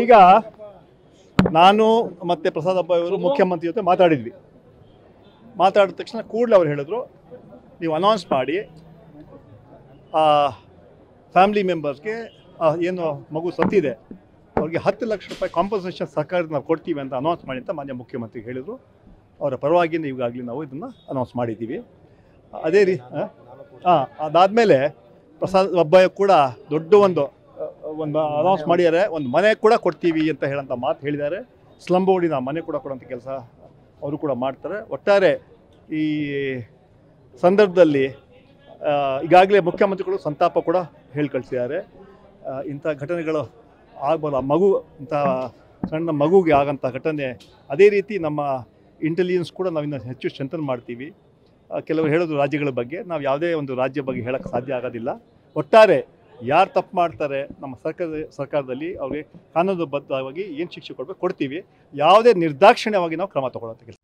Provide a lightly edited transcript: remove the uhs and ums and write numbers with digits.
ಈಗ ನಾನು ಮತ್ತು ಪ್ರಸಾದ್ ಅಬ್ಬ ಇವರು ಮುಖ್ಯಮಂತ್ರಿ ಜೊತೆ ಮಾತಾಡಿದ್ವಿ. ಮಾತಾಡಿದ ತಕ್ಷಣ ಕೂಡಲೇ ಅವ್ರು ಹೇಳಿದ್ರು, ನೀವು ಅನೌನ್ಸ್ ಮಾಡಿ ಫ್ಯಾಮಿಲಿ ಮೆಂಬರ್ಸ್ಗೆ ಏನು ಮಗು ಸತ್ತಿದೆ ಅವ್ರಿಗೆ 10 ಲಕ್ಷ ರೂಪಾಯಿ ಕಾಂಪನ್ಸೇಷನ್ ಸರ್ಕಾರದಿಂದ ನಾವು ಕೊಡ್ತೀವಿ ಅಂತ ಅನೌನ್ಸ್ ಮಾಡಿ ಅಂತ ಮಾನ್ಯ ಮುಖ್ಯಮಂತ್ರಿ ಹೇಳಿದರು. ಅವರ ಪರವಾಗಿ ಈಗಾಗಲೇ ನಾವು ಇದನ್ನು ಅನೌನ್ಸ್ ಮಾಡಿದ್ದೀವಿ. ಅದೇ ಅದಾದಮೇಲೆ ಪ್ರಸಾದ್ ಅಬ್ಬಾಯ ಕೂಡ ದೊಡ್ಡ ಒಂದು ಅನೌನ್ಸ್ ಮಾಡಿದ್ದಾರೆ. ಒಂದು ಮನೆ ಕೂಡ ಕೊಡ್ತೀವಿ ಅಂತ ಹೇಳೋಂಥ ಮಾತು ಹೇಳಿದ್ದಾರೆ. ಸ್ಲಮ್ ಬೋರ್ಡಿನ ಮನೆ ಕೂಡ ಕೊಡೋಂಥ ಕೆಲಸ ಅವರು ಕೂಡ ಮಾಡ್ತಾರೆ. ಒಟ್ಟಾರೆ ಈ ಸಂದರ್ಭದಲ್ಲಿ ಈಗಾಗಲೇ ಮುಖ್ಯಮಂತ್ರಿಗಳು ಸಂತಾಪ ಕೂಡ ಹೇಳಿ ಕಳಿಸಿದ್ದಾರೆ. ಇಂಥ ಘಟನೆಗಳು ಆಗ್ಬೋದು, ಇಂಥ ಸಣ್ಣ ಮಗುಗೆ ಆಗೋಂಥ ಘಟನೆ. ಅದೇ ರೀತಿ ನಮ್ಮ ಇಂಟೆಲಿಜೆನ್ಸ್ ಕೂಡ ನಾವಿನ್ನು ಹೆಚ್ಚು ಸ್ಟ್ರೆಂಥನ್ ಮಾಡ್ತೀವಿ. ಕೆಲವರು ಹೇಳೋದು ರಾಜ್ಯಗಳ ಬಗ್ಗೆ, ನಾವು ಯಾವುದೇ ಒಂದು ರಾಜ್ಯ ಬಗ್ಗೆ ಹೇಳೋಕ್ಕೆ ಸಾಧ್ಯ ಆಗೋದಿಲ್ಲ. ಒಟ್ಟಾರೆ ಯಾರು ತಪ್ಪು ಮಾಡ್ತಾರೆ ನಮ್ಮ ಸರ್ಕಾರದಲ್ಲಿ ಅವ್ರಿಗೆ ಕಾನೂನುಬದ್ಧವಾಗಿ ಏನು ಶಿಕ್ಷೆ ಕೊಡಬೇಕು ಕೊಡ್ತೀವಿ. ಯಾವುದೇ ನಿರ್ದಾಕ್ಷಿಣ್ಯವಾಗಿ ನಾವು ಕ್ರಮ ತಗೊಳ್ಳೋಂಥ ಕೆಲಸ